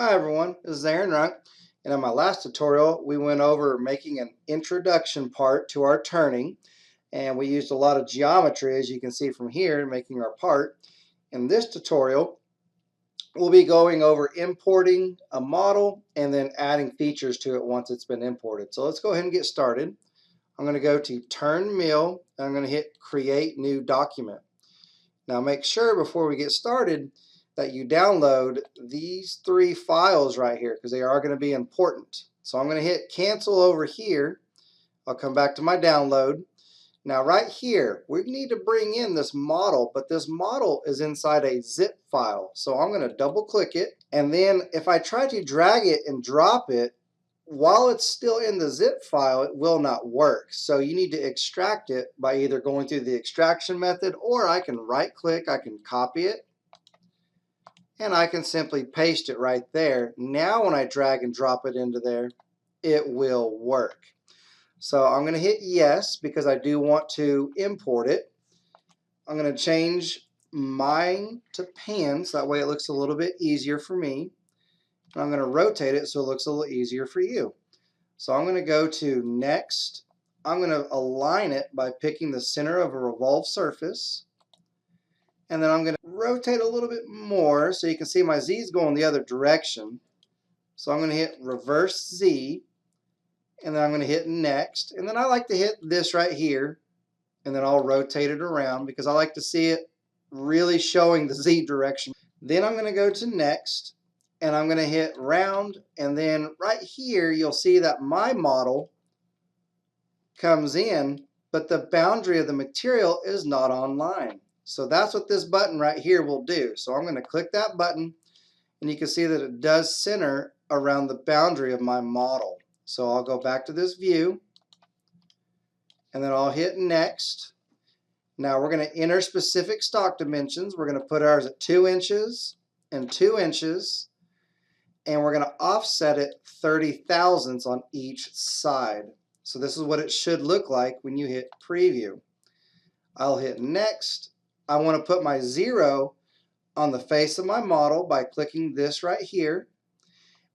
Hi everyone, this is Aaron Runk, and in my last tutorial we went over making an introduction part to our turning, and we used a lot of geometry as you can see from here making our part. In this tutorial we'll be going over importing a model and then adding features to it once it's been imported. So let's go ahead and get started. I'm going to go to Turn Mill and I'm going to hit Create New Document. Now make sure before we get started that you download these three files right here because they are going to be important. So I'm going to hit cancel over here. I'll come back to my download. Now right here we need to bring in this model, but this model is inside a zip file. So I'm going to double click it, and then if I try to drag it and drop it while it's still in the zip file, it will not work. So you need to extract it by either going through the extraction method, or I can right click, I can copy it, and I can simply paste it right there. Now when I drag and drop it into there, it will work. So I'm going to hit yes because I do want to import it. I'm going to change mine to pan so that way it looks a little bit easier for me. And I'm going to rotate it so it looks a little easier for you. So I'm going to go to next. I'm going to align it by picking the center of a revolved surface. And then I'm going to rotate a little bit more so you can see my Z's going the other direction. So I'm going to hit reverse Z. And then I'm going to hit next. And then I like to hit this right here. And then I'll rotate it around because I like to see it really showing the Z direction. Then I'm going to go to next. And I'm going to hit round, and then right here you'll see that my model comes in, but the boundary of the material is not online. So that's what this button right here will do. So I'm going to click that button, and you can see that it does center around the boundary of my model. So I'll go back to this view, and then I'll hit next. Now we're going to enter specific stock dimensions. We're going to put ours at 2 inches and 2 inches. And we're going to offset it 30 thousandths on each side. So this is what it should look like when you hit preview. I'll hit next. I want to put my 0 on the face of my model by clicking this right here.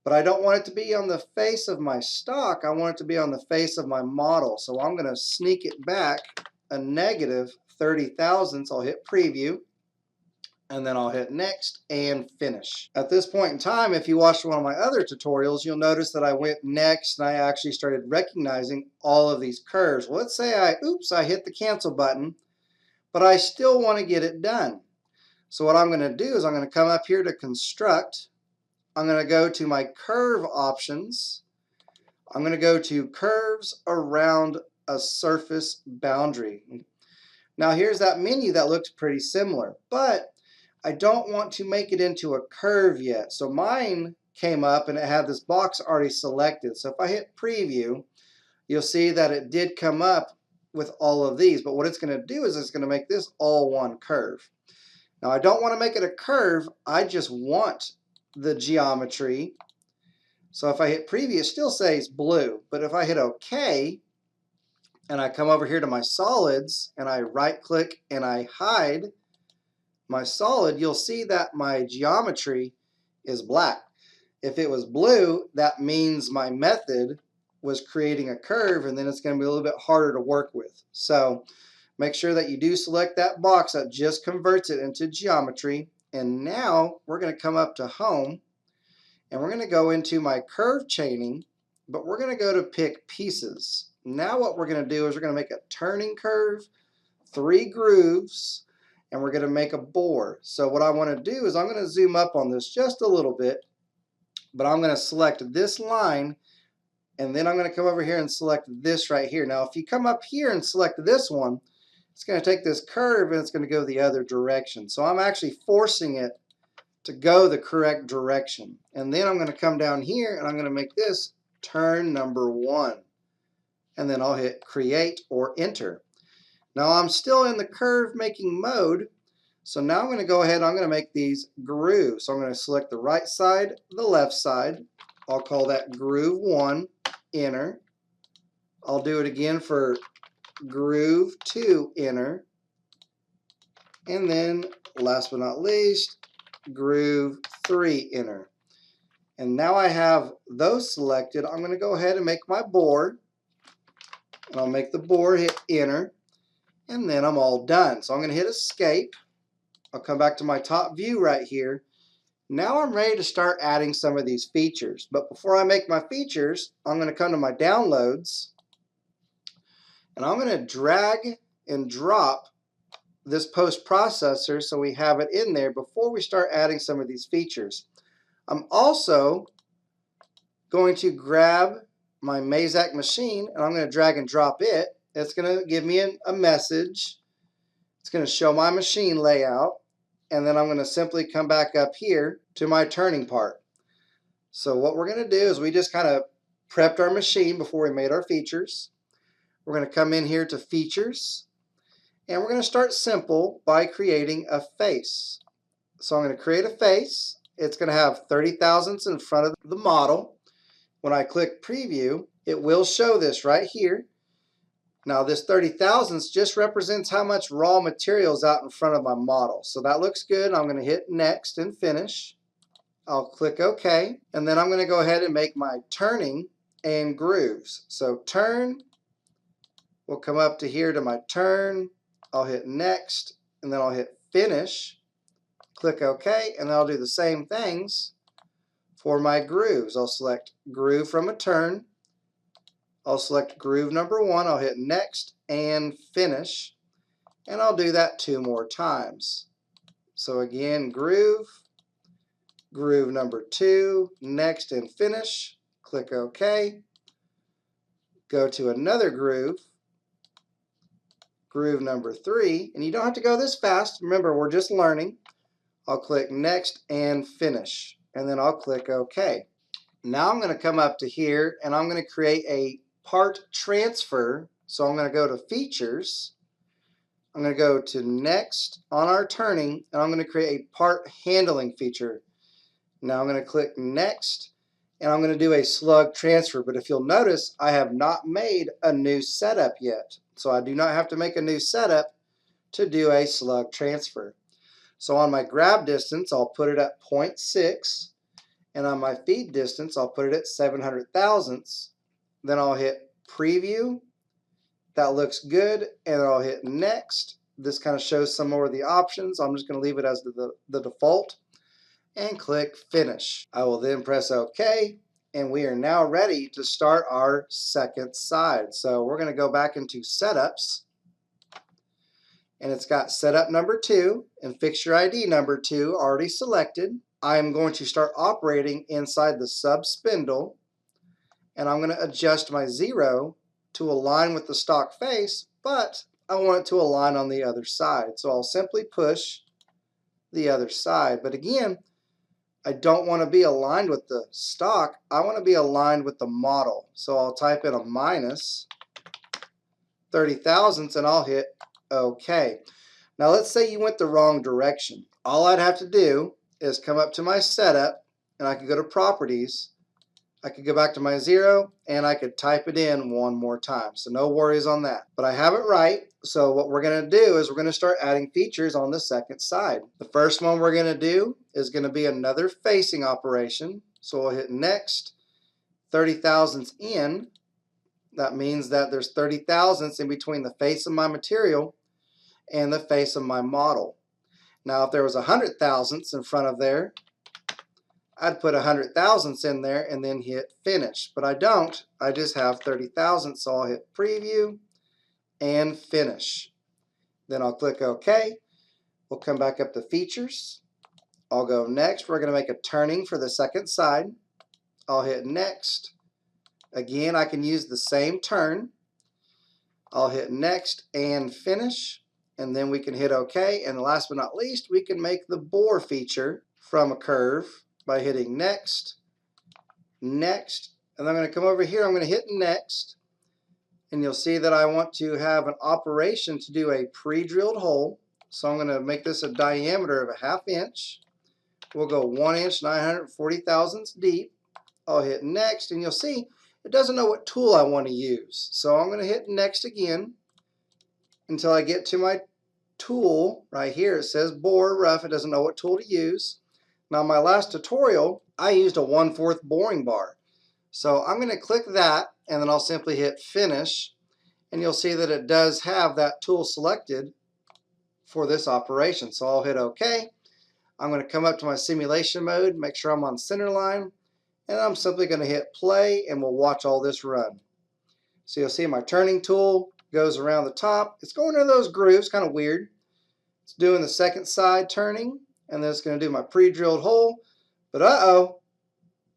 But I don't want it to be on the face of my stock. I want it to be on the face of my model. So I'm going to sneak it back a negative 30 thousandths. I'll hit preview. And then I'll hit next and finish. At this point in time, if you watched one of my other tutorials, you'll notice that I went next and I actually started recognizing all of these curves. Well, let's say I hit the cancel button, but I still want to get it done. So what I'm going to do is I'm going to come up here to construct. I'm going to go to my curve options. I'm going to go to curves around a surface boundary. Now here's that menu that looks pretty similar, but I don't want to make it into a curve yet. So mine came up and it had this box already selected. So if I hit preview, you'll see that it did come up with all of these. But what it's going to do is it's going to make this all one curve. Now I don't want to make it a curve. I just want the geometry. So if I hit preview, it still says blue. But if I hit OK and I come over here to my solids and I right click and I hide my solid, you'll see that my geometry is black. If it was blue, that means my method was creating a curve, and then it's going to be a little bit harder to work with. So make sure that you do select that box that just converts it into geometry. And now we're going to come up to home, and we're going to go into my curve chaining, but we're going to go to pick pieces. Now what we're going to do is we're going to make a turning curve, 3 grooves, and we're going to make a bore. So what I want to do is I'm going to zoom up on this just a little bit, but I'm going to select this line, and then I'm going to come over here and select this right here. Now if you come up here and select this one, it's going to take this curve and it's going to go the other direction. So I'm actually forcing it to go the correct direction. And then I'm going to come down here and I'm going to make this turn number 1. And then I'll hit create or enter. Now I'm still in the curve making mode, so now I'm going to go ahead and I'm going to make these grooves. So I'm going to select the right side, the left side. I'll call that groove 1, enter. I'll do it again for groove 2, enter. And then last but not least, groove 3, enter. And now I have those selected. I'm going to go ahead and make my bore. And I'll make the bore, hit enter, and then I'm all done. So I'm going to hit escape. I'll come back to my top view right here. Now I'm ready to start adding some of these features. But before I make my features, I'm going to come to my downloads, and I'm going to drag and drop this post processor so we have it in there before we start adding some of these features. I'm also going to grab my Mazak machine, and I'm going to drag and drop it. It's going to give me a message. It's going to show my machine layout, and then I'm going to simply come back up here to my turning part. So what we're going to do is we just kind of prepped our machine before we made our features. We're going to come in here to features, and we're going to start simple by creating a face. So I'm going to create a face. It's going to have 30 thousandths in front of the model. When I click preview, it will show this right here. Now this 30 thousandths just represents how much raw material is out in front of my model. So that looks good. I'm going to hit next and finish. I'll click OK, and then I'm going to go ahead and make my turning and grooves. So turn, we'll come up to here to my turn. I'll hit next, and then I'll hit finish. Click OK, and then I'll do the same things for my grooves. I'll select groove from a turn. I'll select groove number 1. I'll hit next and finish, and I'll do that 2 more times. So again, groove, groove number 2, next and finish. Click OK. Go to another groove, groove number 3, and you don't have to go this fast. Remember, we're just learning. I'll click next and finish, and then I'll click OK. Now I'm going to come up to here, and I'm going to create a part transfer. So I'm going to go to features. I'm going to go to next on our turning, and I'm going to create a part handling feature. Now I'm going to click next, and I'm going to do a slug transfer. But if you'll notice, I have not made a new setup yet. So I do not have to make a new setup to do a slug transfer. So on my grab distance, I'll put it at 0.6, and on my feed distance, I'll put it at 700 thousandths. Then I'll hit preview. That looks good, and I'll hit next. This kind of shows some more of the options. I'm just going to leave it as the default, and click finish. I will then press OK, and we are now ready to start our second side. So we're going to go back into setups, and it's got setup number 2 and fixture ID number 2 already selected. I'm going to start operating inside the sub spindle, and I'm going to adjust my 0 to align with the stock face, but I want it to align on the other side. So I'll simply push the other side. But again, I don't want to be aligned with the stock. I want to be aligned with the model. So I'll type in a minus 30 thousandths, and I'll hit OK. Now let's say you went the wrong direction. All I'd have to do is come up to my setup, and I could go to properties. I could go back to my 0, and I could type it in one more time. So no worries on that. But I have it right. So what we're going to do is we're going to start adding features on the second side. The first one we're going to do is going to be another facing operation. So we'll hit next, 30 thousandths in. That means that there's 30 thousandths in between the face of my material and the face of my model. Now if there was 100 thousandths in front of there, I'd put 100 thousandths in there and then hit finish. But I don't. I just have 30 thousandths, so I'll hit preview and finish. Then I'll click OK. We'll come back up to features. I'll go next. We're going to make a turning for the second side. I'll hit next. Again, I can use the same turn. I'll hit next and finish, and then we can hit OK. And last but not least, we can make the bore feature from a curve by hitting next, next, and I'm going to come over here. I'm going to hit next, and you'll see that I want to have an operation to do a pre-drilled hole. So I'm going to make this a diameter of a 1/2 inch. We'll go 1 inch, 940 thousandths deep. I'll hit next, and you'll see it doesn't know what tool I want to use. So I'm going to hit next again until I get to my tool right here. It says bore rough. It doesn't know what tool to use. Now my last tutorial, I used a 1/4 boring bar. So I'm going to click that, and then I'll simply hit finish, and you'll see that it does have that tool selected for this operation. So I'll hit OK. I'm going to come up to my simulation mode, make sure I'm on center line, and I'm simply going to hit play, and we'll watch all this run. So you'll see my turning tool goes around the top. It's going into those grooves, kind of weird. It's doing the second side turning, and then it's going to do my pre-drilled hole. But uh-oh,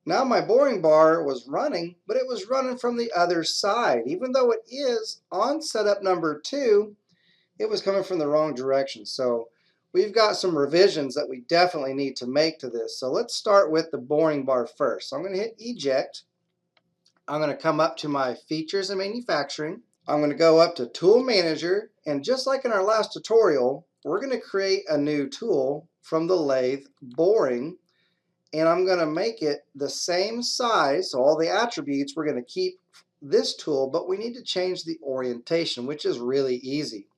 now my boring bar was running, but it was running from the other side. Even though it is on setup number 2, it was coming from the wrong direction. So we've got some revisions that we definitely need to make to this. So let's start with the boring bar first. So I'm going to hit eject. I'm going to come up to my features and manufacturing. I'm going to go up to tool manager, and just like in our last tutorial, we're going to create a new tool from the lathe boring, and I'm going to make it the same size. So all the attributes, we're going to keep this tool, but we need to change the orientation, which is really easy.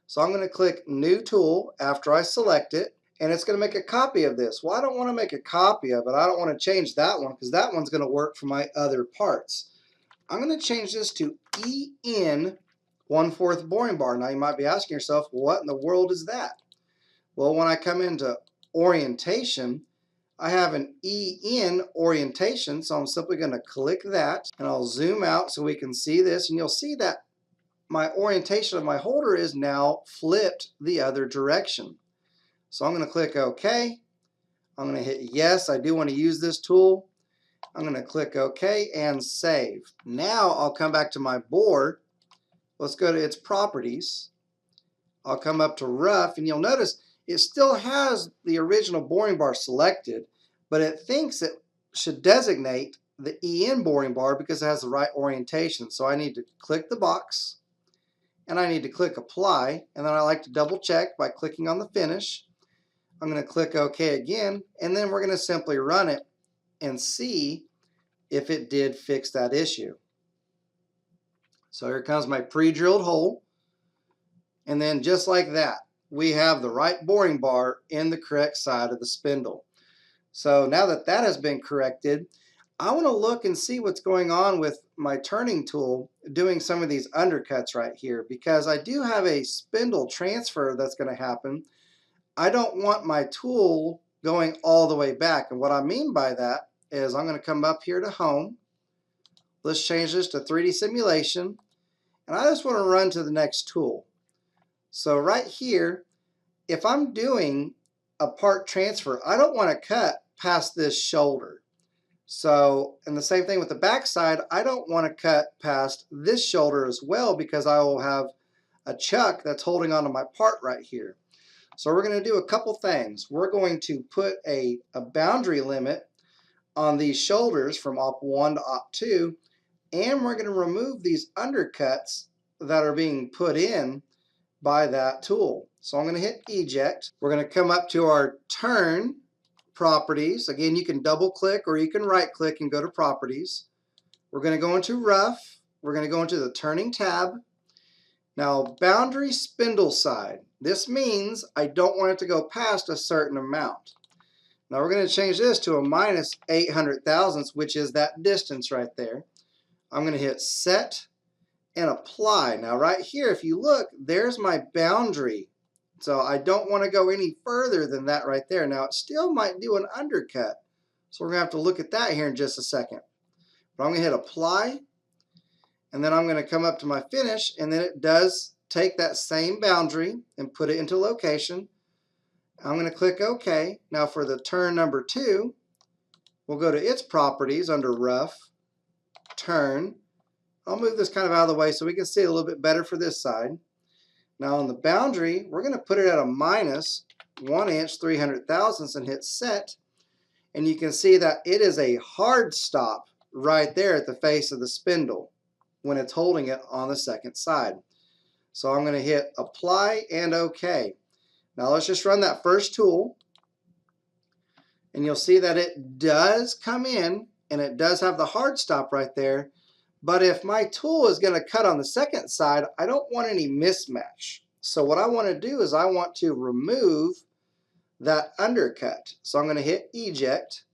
So I'm going to click new tool after I select it, and it's going to make a copy of this. Well, I don't want to make a copy of it. I don't want to change that one because that one's going to work for my other parts. I'm going to change this to EN 1/4 boring bar. Now you might be asking yourself, what in the world is that? Well, when I come into orientation, I have an EN orientation, so I'm simply going to click that, and I'll zoom out so we can see this, and you'll see that my orientation of my holder is now flipped the other direction. So I'm going to click OK. I'm going to hit yes, I do want to use this tool. I'm going to click OK and save. Now I'll come back to my board. Let's go to its properties. I'll come up to rough, and you'll notice it still has the original boring bar selected, but it thinks it should designate the EN boring bar because it has the right orientation. So I need to click the box, and I need to click apply, and then I like to double check by clicking on the finish. I'm going to click OK again, and then we're going to simply run it and see if it did fix that issue. So here comes my pre-drilled hole, and then just like that, we have the right boring bar in the correct side of the spindle. So now that that has been corrected, I want to look and see what's going on with my turning tool doing some of these undercuts right here, because I do have a spindle transfer that's going to happen. I don't want my tool going all the way back, and what I mean by that is I'm going to come up here to home. Let's change this to 3D simulation, and I just want to run to the next tool. So right here, if I'm doing a part transfer, I don't want to cut past this shoulder. So, and the same thing with the back side, I don't want to cut past this shoulder as well because I will have a chuck that's holding onto my part right here. So we're going to do a couple things. We're going to put a boundary limit on these shoulders from op1 to op2, and we're going to remove these undercuts that are being put in by that tool. So I'm going to hit eject. We're going to come up to our turn properties. Again, you can double click or you can right click and go to properties. We're going to go into rough. We're going to go into the turning tab. Now, boundary spindle side. This means I don't want it to go past a certain amount. Now we're going to change this to a minus 800 thousandths, which is that distance right there. I'm going to hit set and apply. Now right here, if you look, there's my boundary. So I don't want to go any further than that right there. Now it still might do an undercut. So we're going to have to look at that here in just a second. But I'm going to hit apply, and then I'm going to come up to my finish, and then it does take that same boundary and put it into location. I'm going to click OK. Now for the turn number 2, we'll go to its properties under rough, turn. I'll move this kind of out of the way so we can see it a little bit better for this side. Now on the boundary, we're going to put it at a minus 1 inch 300 thousandths and hit set. And you can see that it is a hard stop right there at the face of the spindle when it's holding it on the second side. So I'm going to hit apply and OK. Now let's just run that first tool, and you'll see that it does come in and it does have the hard stop right there. But if my tool is going to cut on the second side, I don't want any mismatch. So what I want to do is I want to remove that undercut. So I'm going to hit eject.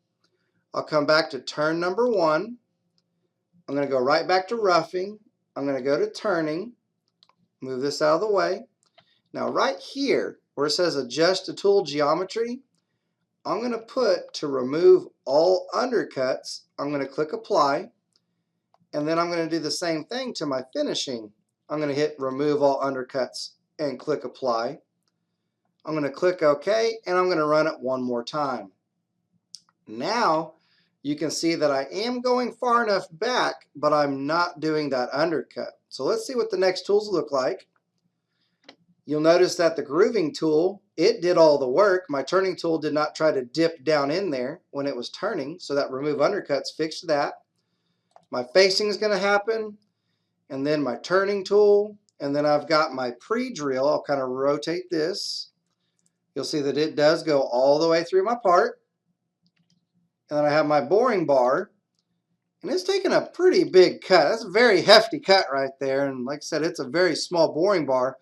I'll come back to turn number 1. I'm going to go right back to roughing. I'm going to go to turning, move this out of the way. Now right here where it says adjust to tool geometry, I'm going to put to remove all undercuts. I'm going to click apply, and then I'm going to do the same thing to my finishing. I'm going to hit remove all undercuts and click apply. I'm going to click OK, and I'm going to run it one more time. Now you can see that I am going far enough back, but I'm not doing that undercut. So let's see what the next tools look like. You'll notice that the grooving tool, it did all the work. My turning tool did not try to dip down in there when it was turning, so that remove undercuts fixed that. My facing is going to happen, and then my turning tool, and then I've got my pre-drill. I'll kind of rotate this. You'll see that it does go all the way through my part. And then I have my boring bar, and it's taking a pretty big cut. That's a very hefty cut right there, and like I said, it's a very small boring bar.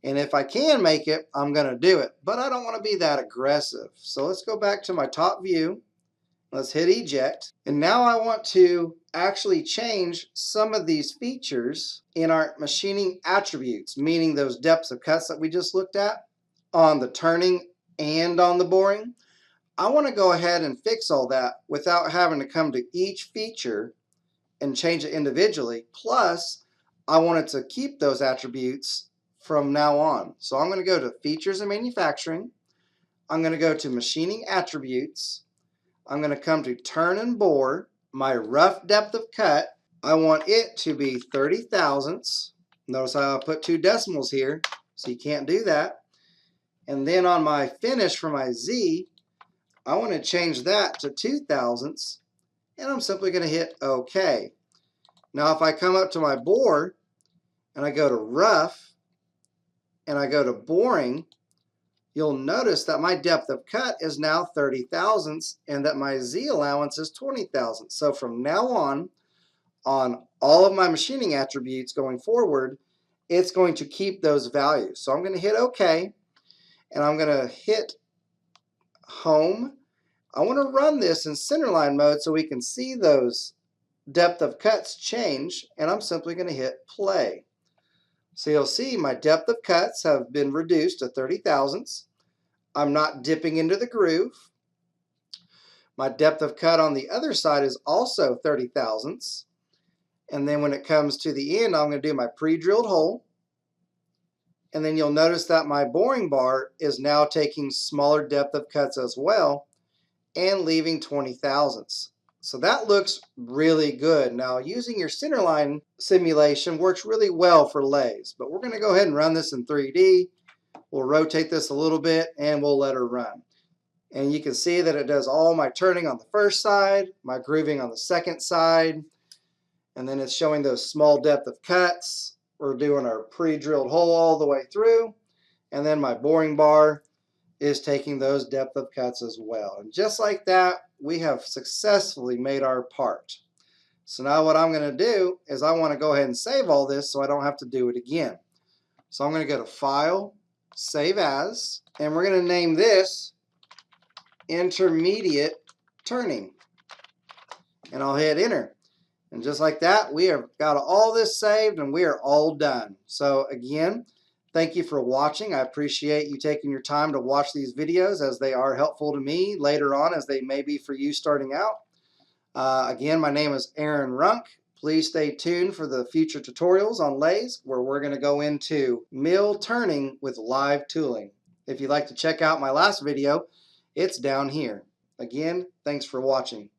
And if I can make it, I'm going to do it. But I don't want to be that aggressive. So let's go back to my top view. Let's hit eject. And now I want to actually change some of these features in our machining attributes, meaning those depths of cuts that we just looked at on the turning and on the boring. I want to go ahead and fix all that without having to come to each feature and change it individually. Plus, I wanted to keep those attributes from now on. So I'm going to go to features and manufacturing. I'm going to go to machining attributes. I'm going to come to turn and bore. My rough depth of cut, I want it to be 30 thousandths. Notice how I put 2 decimals here, so you can't do that. And then on my finish for my Z, I want to change that to 2 thousandths, and I'm simply going to hit OK. Now if I come up to my bore and I go to rough and I go to boring, you'll notice that my depth of cut is now 30 thousandths and that my Z allowance is 20 thousandths. So from now on all of my machining attributes going forward, it's going to keep those values. So I'm going to hit OK, and I'm going to hit home. I want to run this in centerline mode so we can see those depth of cuts change, and I'm simply going to hit play. So you'll see my depth of cuts have been reduced to 30 thousandths. I'm not dipping into the groove. My depth of cut on the other side is also 30 thousandths. And then when it comes to the end, I'm going to do my pre-drilled hole. And then you'll notice that my boring bar is now taking smaller depth of cuts as well and leaving 20 thousandths. So that looks really good. Now using your centerline simulation works really well for lathes, but we're going to go ahead and run this in 3D. We'll rotate this a little bit and we'll let her run. And you can see that it does all my turning on the first side, my grooving on the second side, and then it's showing those small depth of cuts. We're doing our pre-drilled hole all the way through, and then my boring bar is taking those depth of cuts as well. And just like that, we have successfully made our part. So now what I'm going to do is I want to go ahead and save all this so I don't have to do it again. So I'm going to go to File, Save As, and we're going to name this Intermediate Turning. And I'll hit Enter. And just like that, we have got all this saved and we are all done. So again, thank you for watching. I appreciate you taking your time to watch these videos, as they are helpful to me later on as they may be for you starting out. Again, my name is Aaron Runk. Please stay tuned for the future tutorials on lathes where we're going to go into mill turning with live tooling. If you'd like to check out my last video, it's down here. Again, thanks for watching.